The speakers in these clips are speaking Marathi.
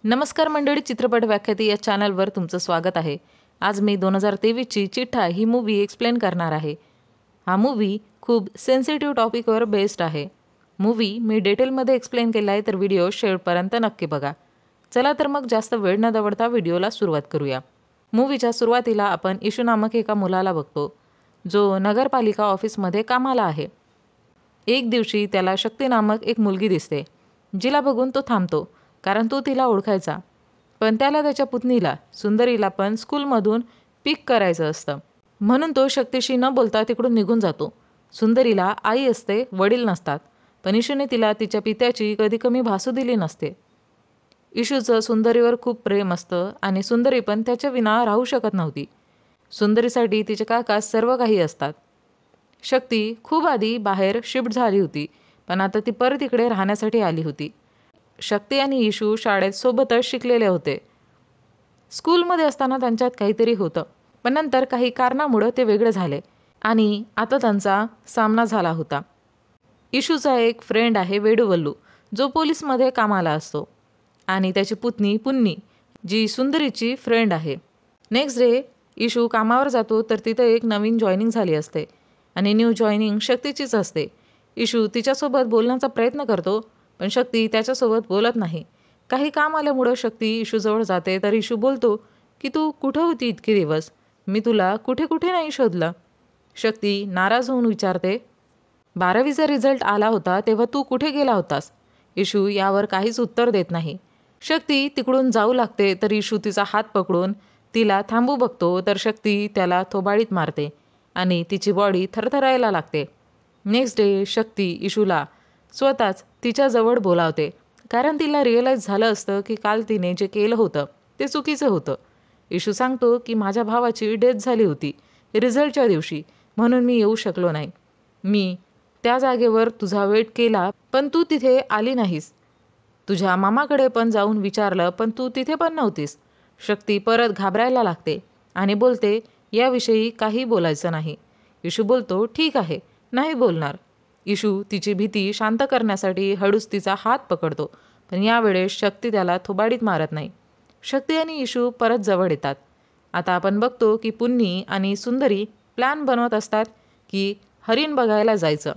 नमस्कार मंडळी, चित्रपट व्याख्याती या चॅनलवर तुमचं स्वागत आहे. आज मी 2023ची चिठ्ठा ही मूवी एक्सप्लेन करणार आहे. हा मूवी खूप सेन्सिटिव्ह टॉपिकवर बेस्ड आहे. मूवी मी डिटेलमध्ये एक्सप्लेन केला आहे, तर व्हिडिओ शेवटपर्यंत नक्की बघा. चला तर मग जास्त वेळ न दवडता व्हिडिओला सुरुवात करूया. मूवीच्या सुरुवातीला आपण इशू नामक एका मुलाला बघतो, जो नगरपालिका ऑफिसमध्ये कामाला आहे. एक दिवशी त्याला शक्ती नामक एक मुलगी दिसते, जिला बघून तो थांबतो, कारण तो तिला ओळखायचा. पण त्याला त्याच्या पुतणीला सुंदरीला पण स्कूलमधून पिक करायचं असतं, म्हणून तो शक्तीशी न बोलता तिकडून निघून जातो. सुंदरीला आई असते, वडील नसतात, पण इशूने तिला तिच्या पित्याची कधी कमी भासू दिली नसते. इशूचं सुंदरीवर खूप प्रेम असतं आणि सुंदरी पण त्याच्या विना राहू शकत नव्हती. सुंदरीसाठी तिचे काका सर्व काही असतात. शक्ती खूप आधी बाहेर शिफ्ट झाली होती, पण आता ती परत इकडे राहण्यासाठी आली होती. शक्ती आणि इशू शाळेत सोबतच शिकलेले होते. स्कूलमध्ये असताना त्यांच्यात काहीतरी होतं, पण नंतर काही कारणामुळं ते वेगळे झाले आणि आता त्यांचा सामना झाला होता. इशूचा एक फ्रेंड आहे वेडूवल्लू, जो पोलीसमध्ये कामाला असतो, आणि त्याची पुतणी पुन्नी, जी सुंदरीची फ्रेंड आहे. नेक्स्ट डे इशू कामावर जातो, तर तिथं एक नवीन जॉईनिंग झाली असते आणि न्यू जॉईनिंग शक्तीचीच असते. इशू तिच्यासोबत बोलण्याचा प्रयत्न करतो, पण शक्ती त्याच्यासोबत बोलत नाही. काही काम आल्यामुळं शक्ती इशूजवळ जाते, तर इशू बोलतो की तू कुठं होती इतके दिवस? मी तुला कुठे कुठे नाही शोधलं. शक्ती नाराज होऊन विचारते, 12वीचा रिझल्ट आला होता तेव्हा तू कुठे गेला होतास? इशू यावर काहीच उत्तर देत नाही. शक्ती तिकडून जाऊ लागते, तर इशू तिचा हात पकडून तिला थांबू बघतो, तर शक्ती त्याला थोबाडीत मारते आणि तिची बॉडी थरथरायला लागते. नेक्स्ट डे शक्ती इशूला स्वतःच तिच्याजवळ बोलावते, कारण तिला रिअलाईज झालं असतं की काल तिने जे केलं होतं ते चुकीचं होतं. इशू सांगतो की माझ्या भावाची डेथ झाली होती रिझल्टच्या दिवशी, म्हणून मी येऊ शकलो नाही. मी त्या जागेवर तुझा वेट केला, पण तू तिथे आली नाहीस. तुझ्या मामाकडे पण जाऊन विचारलं, पण तू तिथे पण नव्हतीस. शक्ती परत घाबरायला लागते आणि बोलते, याविषयी काही बोलायचं नाही. इशू बोलतो, ठीक आहे, नाही बोलणार. इशू तिची भीती शांत करण्यासाठी हळूच तिचा हात पकडतो, पण यावेळेस शक्ती त्याला थोबाडीत मारत नाही. शक्ती आणि इशू परत जवळ येतात. आता आपण बघतो की पुन्नी आणि सुंदरी प्लॅन बनवत असतात की हरिण बघायला जायचं.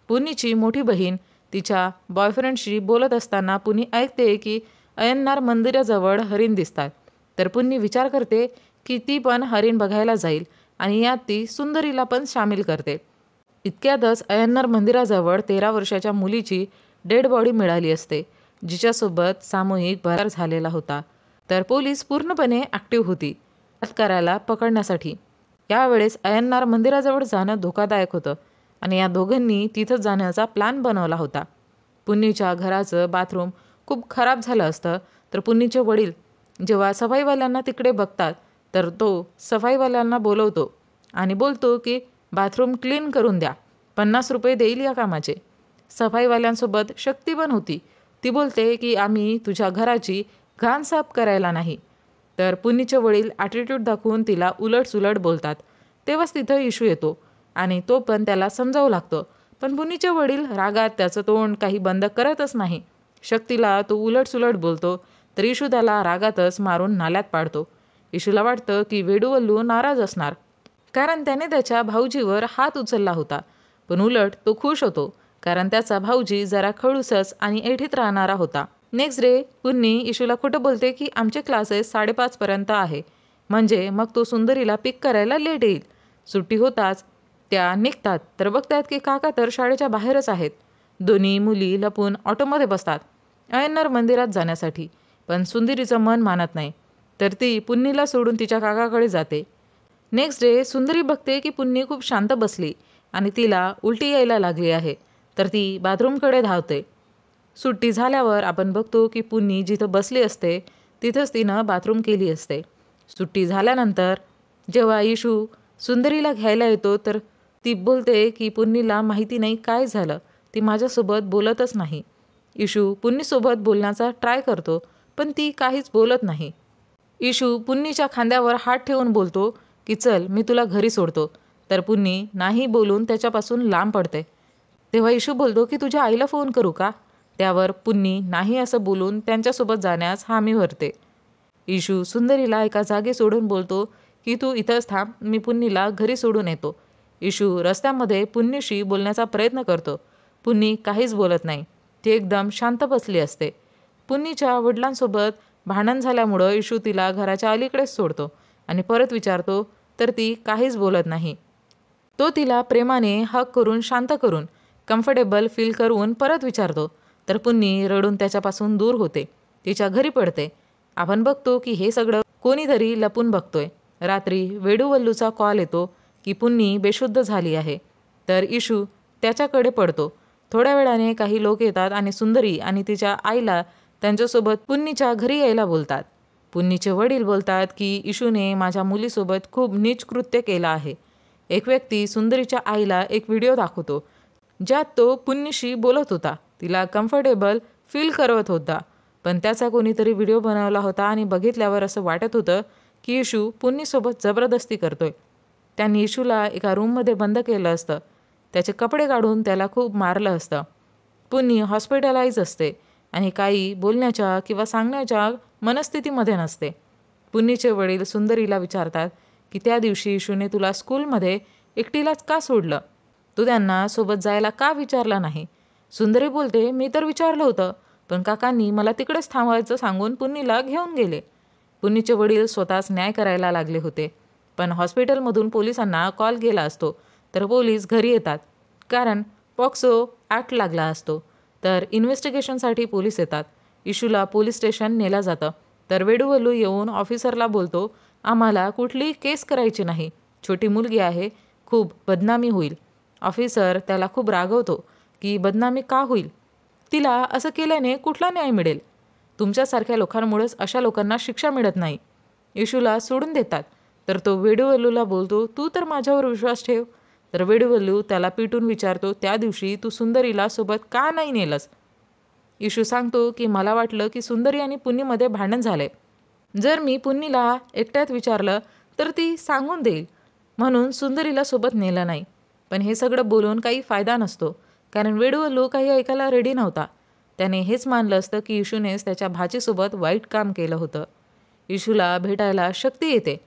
पुन्नीची मोठी बहीण तिच्या बॉयफ्रेंडशी बोलत असताना पुन्नी ऐकते की अय्यनार मंदिराजवळ हरिण दिसतात. तर पुन्नी विचार करते की ती पण हरिण बघायला जाईल आणि यात ती सुंदरीला पण सामील करते. इतक्यातच अय्यनार मंदिराजवळ 13 वर्षाच्या मुलीची डेड बॉडी मिळाली असते, जिच्यासोबत सामूहिक बलात्कार झालेला होता. तर पोलीस पूर्णपणे ॲक्टिव्ह होती बलात्काराला पकडण्यासाठी. यावेळेस अय्यनार मंदिराजवळ जाणं धोकादायक होतं आणि या दोघांनी तिथं जाण्याचा प्लॅन बनवला होता. पुन्नीच्या घराचं बाथरूम खूप खराब झालं असतं, तर पुन्नीचे वडील जेव्हा सफाईवाल्यांना तिकडे बघतात, तर तो सफाईवाल्यांना बोलवतो आणि बोलतो की बाथरूम क्लीन करून द्या, 50 रुपये देईल या कामाचे. सफाईवाल्यांसोबत शक्ती पण होती. ती बोलते की आम्ही तुझ्या घराची घाण साफ करायला नाही. तर पुन्नीचे वडील ॲटिट्यूड दाखवून तिला उलटसुलट बोलतात. तेव्हाच तिथं इशू येतो आणि तो पण त्याला समजावू लागतो, पण पुन्नीचे वडील रागात त्याचं तोंड काही बंद करतच नाही. शक्तीला तो उलटसुलट बोलतो, तर इशू त्याला रागातच मारून नाल्यात पाडतो. इशूला वाटतं की वेडूवल्लू नाराज असणार, कारण त्याने त्याच्या भाऊजीवर हात उचलला होता, पण उलट तो खुश होतो, कारण त्याचा भाऊजी जरा खडूसच आणि एठीत राहणारा होता. नेक्स्ट डे पुन्नी इशूला खोटं बोलते की आमचे क्लासेस 5:30 पर्यंत आहे, म्हणजे मग तो सुंदरीला पिक करायला लेट येईल. सुट्टी होताच त्या निघतात, तर बघतात की काका तर शाळेच्या बाहेरच आहेत. दोन्ही मुली लपून ऑटोमध्ये बसतात अय्यनार मंदिरात जाण्यासाठी, पण सुंदरीचं मन मानत नाही, तर ती पुन्नीला सोडून तिच्या काकाकडे जाते. नेक्स्ट डे सुंदरी बघते की पुन्नी खूप शांत बसली आणि तिला उलटी यायला लागली आहे, तर ती बाथरूमकडे धावते. सुट्टी झाल्यावर आपण बघतो की पुन्नी जिथं बसली असते तिथंच तिनं बाथरूम केली असते. सुट्टी झाल्यानंतर जेव्हा इशू सुंदरीला घ्यायला येतो, तर ती बोलते की पुन्नीला माहिती नाही काय झालं, ती माझ्यासोबत बोलतच नाही. इशू पुन्नीसोबत बोलण्याचा ट्राय करतो, पण ती काहीच बोलत नाही. इशू पुन्नीच्या खांद्यावर हात ठेवून बोलतो की चल मी तुला घरी सोडतो, तर पुन्नी नाही बोलून त्याच्यापासून लांब पडते. तेव्हा इशू बोलतो की तुझ्या आईला फोन करू का? त्यावर पुन्नी नाही असं बोलून त्यांच्यासोबत जाण्यास हामी भरते. इशू सुंदरीला एका जागी सोडून बोलतो की तू इथंच थांब, मी पुन्नीला घरी सोडून येतो. इशू रस्त्यामध्ये पुन्नीशी बोलण्याचा प्रयत्न करतो. पुन्नी काहीच बोलत नाही. ती एकदम शांत बसली असते. पुन्नीच्या वडिलांसोबत भांडण झाल्यामुळं इशू तिला घराच्या अलीकडेच सोडतो आणि परत विचारतो तर ती काहीच बोलत नाही. तो तिला प्रेमाने हक करून शांत करून कम्फर्टेबल फील करून परत विचारतो तर पुन्नी रडून त्याच्यापासून दूर होते. तिच्या घरी पडते. आपण बघतो की हे सगळं कोणीतरी लपून बघतोय. रात्री वेडूवल्लूचा कॉल येतो की पुन्नी बेशुद्ध झाली आहे. तर इशू त्याच्याकडे पडतो. थोड्या वेळाने काही लोक येतात आणि सुंदरी आणि तिच्या आईला त्यांच्यासोबत पुन्नीच्या घरी यायला बोलतात. पुन्नीचे वडील बोलतात की इशूने माझ्या मुलीसोबत खूप नीच कृत्य केलं आहे. एक व्यक्ती सुंदरीच्या आईला एक व्हिडिओ दाखवतो ज्यात तो पुन्नीशी बोलत होता, तिला कम्फर्टेबल फील करवत होता. पण त्याचा कोणीतरी व्हिडिओ बनवला होता आणि बघितल्यावर असं वाटत होतं की इशू पुन्नीसोबत जबरदस्ती करतोय. त्यांनी इशूला एका रूममध्ये बंद केलं असतं. त्याचे कपडे काढून त्याला खूप मारलं असतं. पुन्नी हॉस्पिटलाइज असते आणि काही बोलण्याच्या किंवा सांगण्याच्या मनस्थितीमध्ये नसते. पुन्नीचे वडील सुंदरीला विचारतात की त्या दिवशी इशूने तुला स्कूलमध्ये एकटीलाच का सोडलं? तू त्यांना सोबत जायला का विचारलं नाही? सुंदरी बोलते, मी तर विचारलं होतं, पण काकांनी मला तिकडेच थांबायचं सांगून पुन्नीला घेऊन गेले. पुन्नीचे वडील स्वतःच न्याय करायला लागले होते. पण हॉस्पिटलमधून पोलिसांना कॉल गेला असतो तर पोलीस घरी येतात कारण पॉक्सो ॲक्ट लागला असतो. तर इन्व्हेस्टिगेशनसाठी पोलीस येतात. इशूला पोलीस स्टेशन नेलं जातं. तर वेडूवल्लू येऊन ऑफिसरला बोलतो, आम्हाला कुठलीही केस करायची नाही, छोटी मुलगी आहे, खूप बदनामी होईल. ऑफिसर त्याला खूप रागवतो की बदनामी का होईल? तिला असं केल्याने कुठला न्याय मिळेल? तुमच्यासारख्या लोकांमुळेच अशा लोकांना शिक्षा मिळत नाही. इशूला सोडून देतात. तर तो वेडूवल्लूला बोलतो, तू तर माझ्यावर विश्वास ठेव. तर वेडूवल्लू त्याला पिटून विचारतो, त्या दिवशी तू सुंदरीला सोबत का नाही नेलंस? इशू सांगतो की मला वाटलं की सुंदरी आणि पुन्नीमध्ये भांडण झाले. जर मी पुन्नीला एकट्यात विचारलं तर ती सांगून देईल, म्हणून सुंदरीला सोबत नेलं नाही. पण हे सगळं बोलून काही फायदा नसतो कारण वेडूवल्लू काही ऐकायला रेडी नव्हता. त्याने हेच मानलं असतं की इशूनेच त्याच्या भाचीसोबत वाईट काम केलं होतं. इशूला भेटायला शक्ती येते.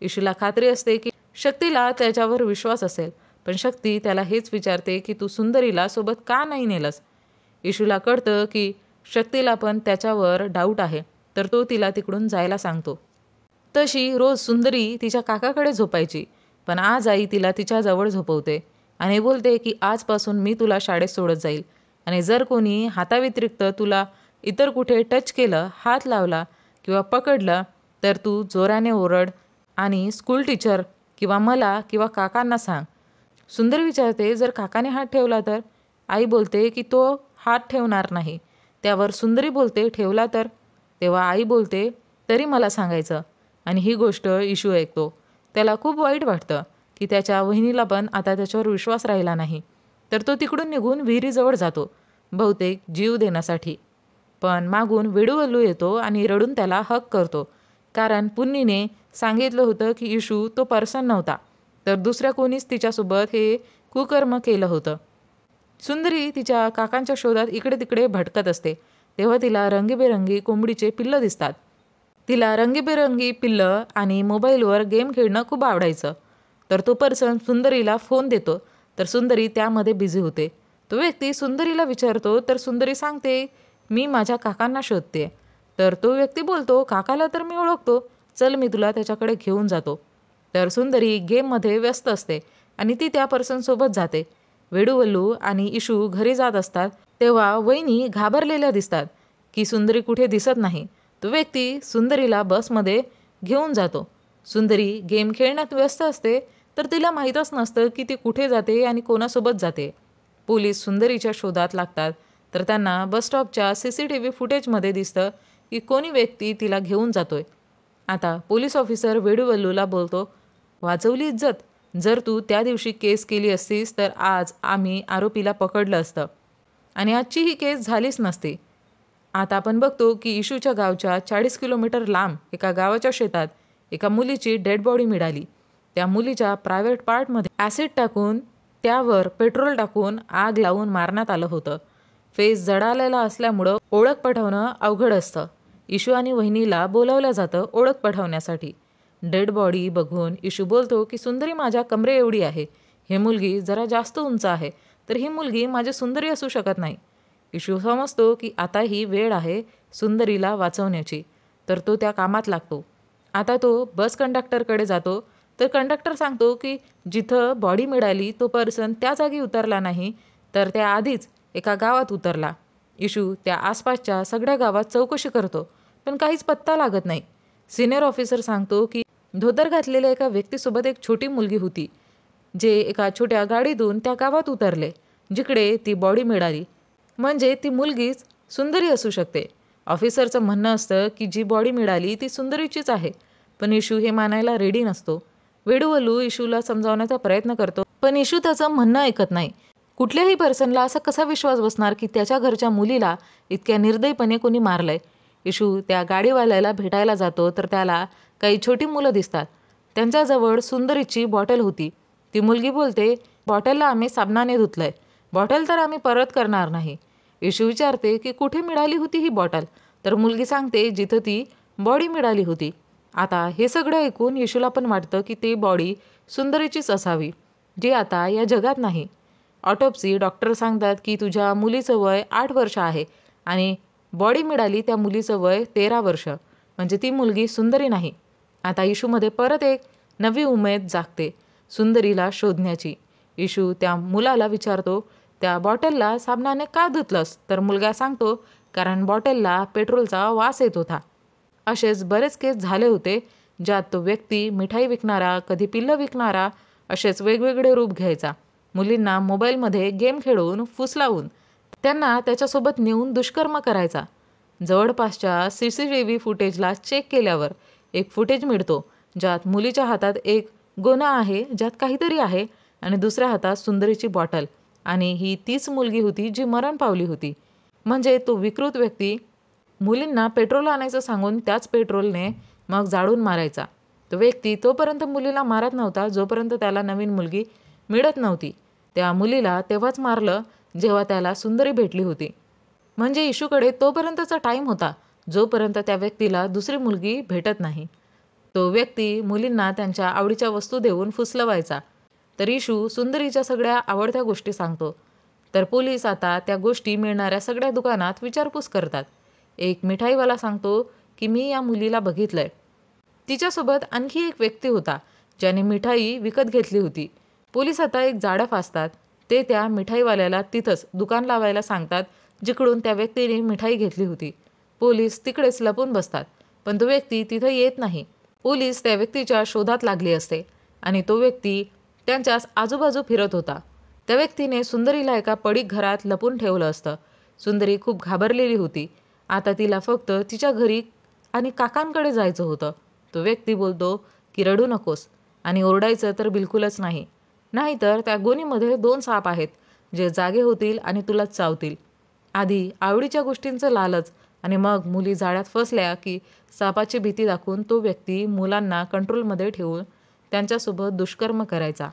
इशूला खात्री असते की शक्तीला त्याच्यावर विश्वास असेल, पण शक्ती त्याला हेच विचारते की तू सुंदरीला सोबत का नाही नेलंस? इशूला कळतं की शक्तीला पण त्याच्यावर डाऊट आहे. तर तो तिला तिकडून जायला सांगतो. तशी रोज सुंदरी तिच्या काकाकडे झोपायची, पण आज आई तिला तिच्याजवळ झोपवते आणि बोलते की आजपासून मी तुला शाळेत सोडत जाईल आणि जर कोणी हाताव्यतिरिक्त तुला इतर कुठे टच केलं, हात लावला किंवा पकडलं तर तू जोराने ओरड आणि स्कूल टीचर किंवा मला किंवा काकांना सांग. सुंदरी विचारते, जर काकाने हात ठेवला तर? आई बोलते की तो हात ठेवणार नाही. त्यावर सुंदरी बोलते, ठेवला तर? तेव्हा आई बोलते, तरी मला सांगायचं. आणि ही गोष्ट इशू ऐकतो. त्याला खूप वाईट वाटतं की त्याच्या वहिनीला पण आता त्याच्यावर विश्वास राहिला नाही. तर तो तिकडून निघून विहिरीजवळ जातो, बहुतेक जीव देण्यासाठी. पण मागून वेडूवल्लू येतो आणि रडून त्याला हग करतो कारण पुन्नीने सांगितलं होतं की इशू तो पर्सन नव्हता, तर दुसऱ्या कोणीच तिच्यासोबत हे कुकर्म केलं होतं. सुंदरी तिच्या काकांच्या शोधात इकडे तिकडे भटकत असते. तेव्हा तिला रंगीबेरंगी कोंबडीचे पिल्लं दिसतात. तिला रंगीबेरंगी पिल्लं आणि मोबाईलवर गेम खेळणं खूप आवडायचं. तर तो पर्सन सुंदरीला फोन देतो, तर सुंदरी त्यामध्ये बिझी होते. तो व्यक्ती सुंदरीला विचारतो तर सुंदरी सांगते, मी माझ्या काकांना शोधते. तर तो व्यक्ती बोलतो, काकाला तर मी ओळखतो, चल मी तुला त्याच्याकडे घेऊन जातो. तर सुंदरी गेममध्ये व्यस्त असते आणि ती त्या पर्सनसोबत जाते. वेडूवल्लू आणि इशू घरी जात असतात तेव्हा वहिनी घाबरलेल्या दिसतात की सुंदरी कुठे दिसत नाही. तो व्यक्ती सुंदरीला बसमध्ये घेऊन जातो. सुंदरी गेम खेळण्यात व्यस्त असते तर तिला माहीतच नसतं की ती कुठे जाते आणि कोणासोबत जाते. पोलीस सुंदरीच्या शोधात लागतात तर त्यांना बसस्टॉपच्या CCTV फुटेजमध्ये दिसतं की कोणी व्यक्ती तिला घेऊन जातोय. आता पोलीस ऑफिसर वेडूवल्लूला बोलतो, वाचवली इज्जत. जर तू त्या दिवशी केस केली असतीस तर आज आम्ही आरोपीला पकडलं असतं आणि आजची ही केस झालीच नसती. आता आपण बघतो की इशूच्या गावच्या 40 किलोमीटर लांब एका गावाच्या शेतात एका मुलीची डेड बॉडी मिळाली. त्या मुलीच्या प्रायव्हेट पार्टमध्ये ॲसिड टाकून त्यावर पेट्रोल टाकून आग लावून मारण्यात आलं होतं. फेस जडालेला असल्यामुळं ओळख पटवणं अवघड असतं. इशू आणि वहिनीला बोलावलं जातं ओळख पटवण्यासाठी. डेड बॉडी बघून इशू बोलतो की सुंदरी माझ्या कमरे एवढी आहे. ही मुलगी जरा जास्त उंच आहे, तर ही मुलगी माझी सुंदरी असू शकत नाही. इशू समजतो की आता ही वेळ आहे सुंदरीला वाचवण्याची, तर तो त्या कामात लागतो. आता तो बस कंडक्टरकडे जातो, तर कंडक्टर सांगतो की जिथं बॉडी मिळाली तो पर्सन त्या जागी उतरला नाही, तर त्या आधीच एका गावात उतरला. इशू त्या आसपासच्या सगळ्या गावात चौकशी करतो, पण काहीच पत्ता लागत नाही. सिनियर ऑफिसर सांगतो की धोतर घातलेल्या एका व्यक्तीसोबत एक छोटी मुलगी होती, जे एका छोट्या गाडीतून त्या गावात उतरले जिकडे ती बॉडी मिळाली. म्हणजे ती मुलगीच सुंदरी असू शकते. ऑफिसरचं म्हणणं असतं की जी बॉडी मिळाली ती सुंदरीचीच आहे, पण इशू हे मानायला रेडी नसतो. वेडूवल्लू इशूला समजावण्याचा प्रयत्न करतो, पण इशू त्याचं म्हणणं ऐकत नाही. कुठल्याही पर्सनला असा कसा विश्वास बसणार की त्याच्या घरच्या मुलीला इतक्या निर्दयीपणे कोणी मारलंय. इशू त्या गाडीवाल्याला भेटायला जातो, तर त्याला काही छोटी मुलं दिसतात. त्यांच्याजवळ सुंदरीची बॉटल होती. ती मुलगी बोलते, बॉटलला आम्ही साबणाने धुतलंय, बॉटल तर आम्ही परत करणार नाही. इशू विचारते की कुठे मिळाली होती ही बॉटल, तर मुलगी सांगते जिथं ती बॉडी मिळाली होती. आता हे सगळं ऐकून इशूला पण वाटतं की ती बॉडी सुंदरीचीच असावी, जी आता या जगात नाही. ऑटोप्सी डॉक्टर सांगतात की तुझ्या मुलीचं वय 8 वर्ष आहे आणि बॉडी मिळाली त्या मुलीचं वय 13 वर्ष, म्हणजे ती मुलगी सुंदरी नाही. आता इशूमध्ये परत एक नवी उमेद जागते सुंदरीला शोधण्याची. इशू त्या मुलाला विचारतो, त्या बॉटलला साबणाने का धुतलंस, तर मुलगा सांगतो कारण बॉटलला पेट्रोलचा वास येत होता. असेच बरेच केस झाले होते, ज्यात तो व्यक्ती मिठाई विकणारा, कधी पिल्लं विकणारा, असेच वेगवेगळे रूप घ्यायचा. मुलींना मोबाईलमध्ये गेम खेळवून फुसलावून त्यांना त्याच्यासोबत नेऊन दुष्कर्म करायचा. जवळपासच्या CCTV फुटेजला चेक केल्यावर एक फुटेज मिळतो, ज्यात मुलीच्या हातात एक गोणा आहे ज्यात काहीतरी आहे आणि दुसऱ्या हातात सुंदरीची बॉटल, आणि ही तीच मुलगी होती जी मरण पावली होती. म्हणजे तो विकृत व्यक्ती मुलींना पेट्रोल आणायचं सांगून त्याच पेट्रोलने मग जाळून मारायचा. तो व्यक्ती तोपर्यंत मुलीला मारत नव्हता जोपर्यंत त्याला नवीन मुलगी मिळत नव्हती. त्या मुलीला तेव्हाच मारलं जेव्हा त्याला सुंदरी भेटली होती. म्हणजे इशूकडे तोपर्यंतचा टाईम होता जोपर्यंत त्या व्यक्तीला दुसरी मुलगी भेटत नाही. तो व्यक्ती मुलींना त्यांच्या आवडीच्या वस्तू देऊन फुसलवायचा. तर इशू सुंदरीच्या सगळ्या आवडत्या गोष्टी सांगतो. तर पोलीस आता त्या गोष्टी मिळणाऱ्या सगळ्या दुकानात विचारपूस करतात. एक मिठाईवाला सांगतो की मी या मुलीला बघितलंय. तिच्यासोबत आणखी एक व्यक्ती होता ज्याने मिठाई विकत घेतली होती. पोलीस आता एक जाळं फासतात. ते त्या मिठाईवाल्याला तिथंच दुकान लावायला सांगतात जिकडून त्या व्यक्तीने मिठाई घेतली होती. पोलीस तिकडेच लपून बसतात, पण तो व्यक्ती तिथं येत नाही. पोलीस त्या व्यक्तीच्या शोधात लागले असते आणि तो व्यक्ती त्यांच्याच आजूबाजू फिरत होता. त्या व्यक्तीने सुंदरीला एका पडीक घरात लपून ठेवलं असतं. सुंदरी खूप घाबरलेली होती. आता तिला फक्त तिच्या घरी आणि काकांकडे जायचं होतं. तो व्यक्ती बोलतो की रडू नकोस आणि ओरडायचं तर बिलकुलच नाही, नाहीतर त्या गोणीमध्ये 2 साप आहेत जे जागे होतील आणि तुला चावतील. आधी आवडीच्या गोष्टींचं लालच आणि मग मुली जाळ्यात फसल्या की सापाची भीती दाखवून तो व्यक्ती मुलांना कंट्रोलमध्ये ठेवून त्यांच्यासोबत दुष्कर्म करायचा.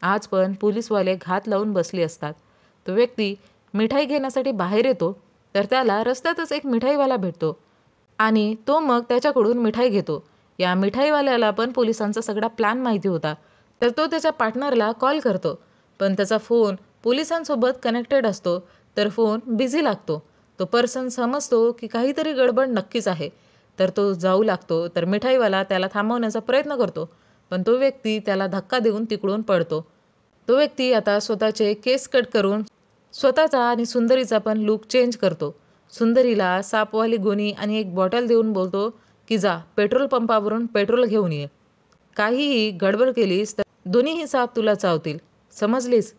आज पण पोलीसवाले घात लावून बसले असतात. तो व्यक्ती मिठाई घेण्यासाठी बाहेर येतो, तर त्याला रस्त्यातच एक मिठाईवाला भेटतो आणि तो मग त्याच्याकडून मिठाई घेतो. या मिठाईवाल्याला पण पोलिसांचा सगळा प्लॅन माहिती होता, तर तो त्याच्या पार्टनरला कॉल करतो, पण त्याचा फोन पोलिसांसोबत कनेक्टेड असतो, तर फोन बिझी लागतो. तो पर्सन समजतो की काहीतरी गडबड नक्कीच आहे, तर तो जाऊ लागतो. तर मिठाईवाला त्याला थांबवण्याचा प्रयत्न करतो, पण तो व्यक्ती त्याला धक्का देऊन तिकडून पळतो. तो व्यक्ती आता स्वतःचे केस कट करून स्वतःचा आणि सुंदरीचा पण लूक चेंज करतो. सुंदरीला सापवाली गोणी आणि एक बॉटल देऊन बोलतो की जा पेट्रोल पंपावरून पेट्रोल घेऊन ये. काहीही गडबड केलीस तर दोन्हीही साप तुला चावतील, समजलीस?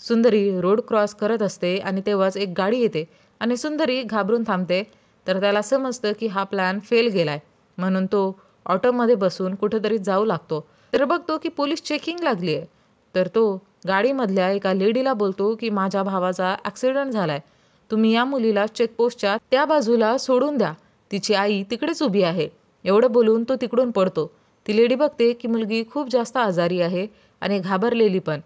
सुंदरी रोड क्रॉस करत असते आणि तेव्हाच एक गाडी येते आणि सुंदरी घाबरून थांबते. तर त्याला समजतं की हा प्लॅन फेल गेलाय, म्हणून तो ऑटोमध्ये बसून कुठेतरी जाऊ लागतो. तर बघतो की पोलीस चेकिंग लागली आहे. तर तो गाडीमधल्या एका लेडीला बोलतो की माझ्या भावाचा ॲक्सिडेंट झालाय, तुम्ही या मुलीला चेकपोस्टच्या त्या बाजूला सोडून द्या, तिची आई तिकडेच उभी आहे. एवढं बोलून तो तिकडून पडतो. ती लेडी बघते की मुलगी खूप जास्त आजारी आहे आणि घाबरलेली पण,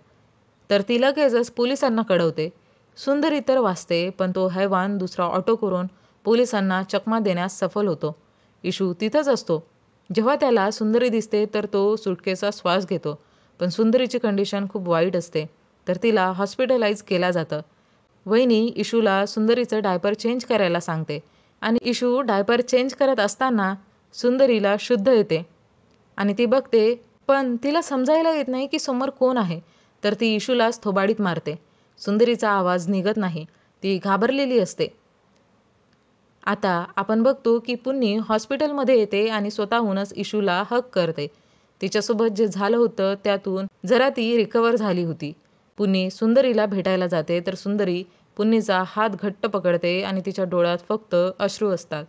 तर ती लगेचच पोलिसांना कळवते. सुंदरी तर वाचते, पण तो हैवान दुसरा ऑटो करून पोलिसांना चकमा देण्यास सफल होतो. इशू तिथंच असतो. जेव्हा त्याला सुंदरी दिसते तर तो सुटकेचा श्वास घेतो. पण सुंदरीची कंडिशन खूप वाईट असते, तर तिला हॉस्पिटलाइज केलं जातं. वहिनी इशूला सुंदरीचं डायपर चेंज करायला सांगते आणि इशू डायपर चेंज करत असताना सुंदरीला शुद्ध येते आणि ती बघते, पण तिला समजायला येत नाही की समोर कोण आहे. तर ती इशूलाच थोबाडीत मारते. सुंदरीचा आवाज निघत नाही. ती घाबरलेली असते. आता आपण बघतो की पुन्नी हॉस्पिटलमध्ये येते आणि स्वतःहूनच इशूला हग करते. तिच्यासोबत जे झालं होतं त्यातून जरा ती रिकवर झाली होती. पुन्नी सुंदरीला भेटायला जाते, तर सुंदरी पुन्नीचा हात घट्ट पकडते आणि तिच्या डोळ्यात फक्त अश्रू असतात.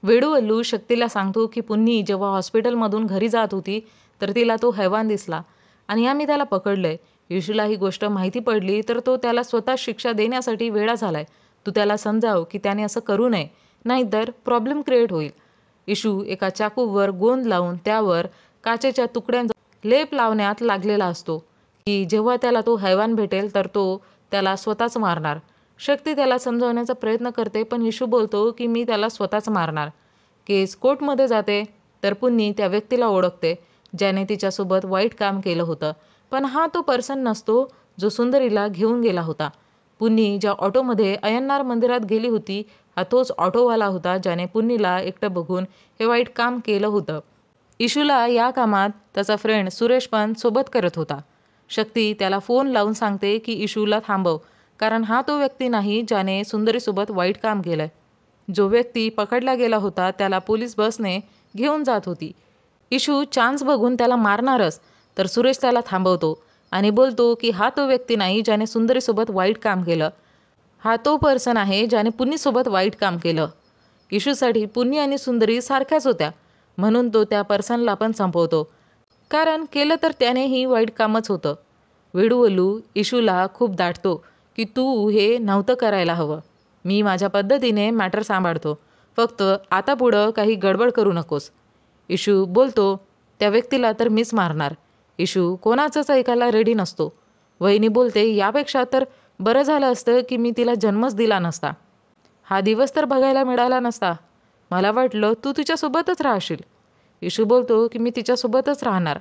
वेडूवल्लू शक्तीला सांगतो की पुन्नी जेव्हा हॉस्पिटलमधून घरी जात होती तर तिला तो हैवान दिसला आणि आम्ही त्याला पकडलंय. इशूला ही गोष्ट माहिती पडली तर तो त्याला स्वतः शिक्षा देण्यासाठी वेडा झालाय. तू त्याला समजाव की त्याने असं करू नये, नाहीतर प्रॉब्लेम क्रिएट होईल. इशू एका चाकूवर गोंद लावून त्यावर काचेच्या तुकड्यांचा लेप लावण्यात लागलेला असतो की जेव्हा त्याला तो हैवान भेटेल तर तो त्याला स्वतःच मारणार. शक्ती त्याला समजावण्याचा प्रयत्न करते, पण इशू बोलतो की मी त्याला स्वतःच मारणार. केस कोर्टमध्ये जाते, तर पुन्नी त्या व्यक्तीला ओळखते ज्याने तिच्यासोबत वाईट काम केलं होतं. पण हा तो पर्सन नसतो जो सुंदरीला घेऊन गेला होता. पुन्नी ज्या ऑटोमध्ये अय्यनार मंदिरात गेली होती, हा तोच ऑटोवाला होता ज्याने पुन्नीला एकटं बघून हे वाईट काम केलं होतं. इशूला या कामात त्याचा फ्रेंड सुरेश पण सोबत करत होता. शक्ती त्याला फोन लावून सांगते की इशूला थांबव, कारण हा तो व्यक्ती नाही ज्याने सुंदरीसोबत वाईट काम केलंय. जो व्यक्ती पकडला गेला होता त्याला पोलीस बसने घेऊन जात होती. इशू चान्स बघून त्याला मारणारच, तर सुरेश त्याला थांबवतो आणि बोलतो की हा तो व्यक्ती नाही ज्याने सुंदरीसोबत वाईट काम केलं. हा तो पर्सन आहे ज्याने पुन्नीसोबत वाईट काम केलं. इशूसाठी पुन्नी आणि सुंदरी सारख्याच होत्या, म्हणून तो त्या पर्सनला पण संपवतो, कारण केलं तर त्यानेही वाईट कामच होतं. वेडूवल्लू इशूला खूप दाटतो की तू हे नव्हतं करायला हवं. मी माझ्या पद्धतीने मॅटर सांभाळतो. फक्त आता पुढं काही गडबड करू नकोस. इशू बोलतो, त्या व्यक्तीला तर मीच मारणार. इशू कोणाचंच ऐकायला रेडी नसतो. वहिनी बोलते, यापेक्षा तर बरं झालं असतं की मी तिला जन्मच दिला नसता. हा दिवस तर बघायला मिळाला नसता. मला वाटलं तू तिच्यासोबतच राहशील. इशू बोलतो की मी तिच्यासोबतच राहणार.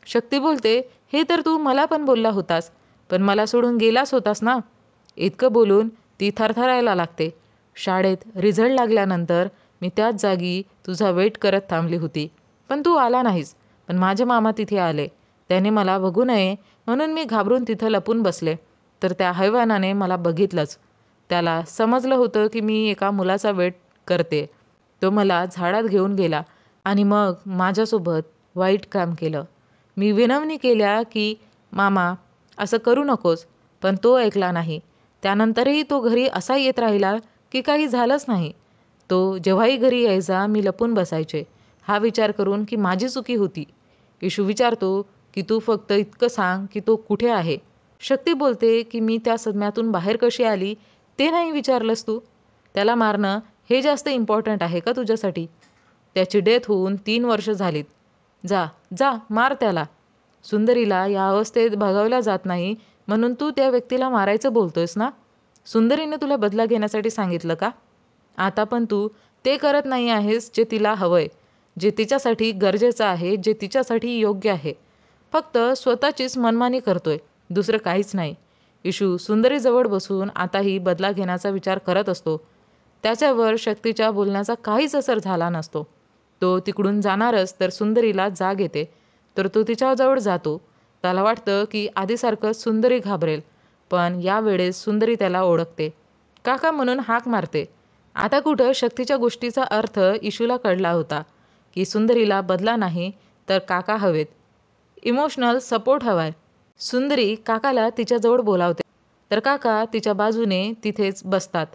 शक्ती बोलते, हे तर तू मला पण बोलला होतास, पण मला सोडून गेलास होतास ना. इतकं बोलून ती थरथरायला लागते. शाळेत रिझल्ट लागल्यानंतर मी त्याच जागी तुझा वेट करत थांबली होती, पण तू आला नाहीस. पण माझे मामा तिथे आले. त्याने मला बघू नये म्हणून मी घाबरून तिथं लपून बसले, तर त्या हैवानाने मला बघितलंच. त्याला समजलं होतं की मी एका मुलाचा वेट करते. तो मला झाडात घेऊन गेला आणि मग माझ्यासोबत वाईट काम केलं. मी विनवणी केल्या की मामा असं करू नकोस, पण तो ऐकला नाही. त्यानंतरही तो घरी असा येत राहिला की काही झालंच नाही. तो जेव्हाही घरी यायचा मी लपून बसायचे, हा विचार करून की माझी चुकी होती. इशू विचारतो की तू फक्त इतकं सांग की तो कुठे आहे. शक्ती बोलते की मी त्या सदम्यातून बाहेर कशी आली ते नाही विचारलंस तू. त्याला मारणं हे जास्त इम्पॉर्टंट आहे का तुझ्यासाठी? त्याची डेथ होऊन 3 वर्ष झालीत. जा जा मार त्याला. सुंदरीला या अवस्थेत बघावल्या जात नाही म्हणून तू त्या व्यक्तीला मारायचं बोलतोयस ना. सुंदरीने तुला बदला घेण्यासाठी सांगितलं का? आता पण तू ते करत नाही आहेस जे तिला हवंय, जे तिच्यासाठी गरजेचं आहे, जे तिच्यासाठी योग्य आहे. फक्त स्वतःचीच मनमानी करतोय, दुसरं काहीच नाही. इशू सुंदरीजवळ बसून आताही बदला घेण्याचा विचार करत असतो. त्याच्यावर शक्तीच्या बोलण्याचा काहीच असर झाला नसतो. तो तिकडून जाणारच तर सुंदरीला जाग येते, तर तो तिच्याजवळ जातो. त्याला वाटतं की आधीसारखं सुंदरी घाबरेल, पण यावेळेस सुंदरी त्याला ओळखते. काका म्हणून हाक मारते. आता कुठं शक्तीच्या गोष्टीचा अर्थ इशूला कळला होता की सुंदरीला बदला नाही तर काका हवेत, इमोशनल सपोर्ट हवाय. सुंदरी काकाला तिच्याजवळ बोलावते, तर काका तिच्या बाजूने तिथेच बसतात.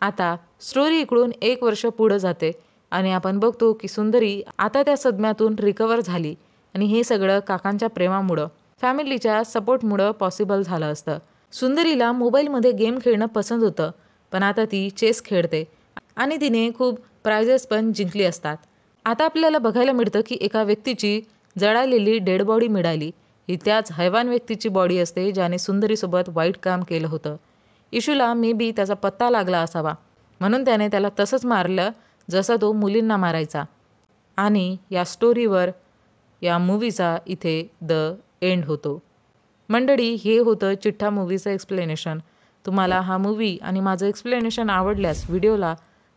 आता स्टोरी इकडून 1 वर्ष पुढं जाते आणि आपण बघतो की सुंदरी आता त्या सदम्यातून रिकवर झाली आणि हे सगळं काकांच्या प्रेमामुळं, फॅमिलीच्या सपोर्टमुळं पॉसिबल झालं असतं. सुंदरीला मोबाईलमध्ये गेम खेळणं पसंत होतं, पण आता ती चेस खेळते आणि तिने खूप प्राइजेस पण जिंकली असतात. आता आपल्याला बघायला मिळतं की एका व्यक्तीची जळालेली डेड बॉडी मिळाली. ही त्याच हैवान व्यक्तीची बॉडी असते ज्याने सुंदरीसोबत वाईट काम केलं होतं. इशूला मे बी त्याचा पत्ता लागला असावा, म्हणून त्याने त्याला तसंच मारलं जसं तो मुलींना मारायचा. आणि या स्टोरीवर या मूवीचा इथे द एंड होतो. मंडळी, हे होतं चिठ्ठा मूवीचं एक्सप्लेनेशन. तुम्हाला हा मूवी आणि माझं एक्सप्लेनेशन आवडल्यास व्हिडिओला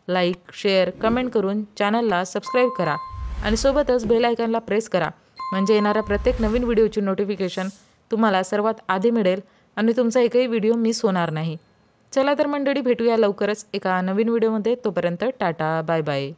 लाईक, शेअर, कमेंट करून चॅनलला सबस्क्राईब करा आणि सोबतच बेल आयकॉनला प्रेस करा, म्हणजे येणाऱ्या प्रत्येक नवीन व्हिडिओची नोटिफिकेशन तुम्हाला सर्वात आधी मिळेल आणि तुमचा एकही व्हिडिओ मिस होणार नाही. चला तर मंडळी, भेटूया लवकरच एका नवीन व्हिडिओमध्ये. तोपर्यंत टाटा, बाय बाय.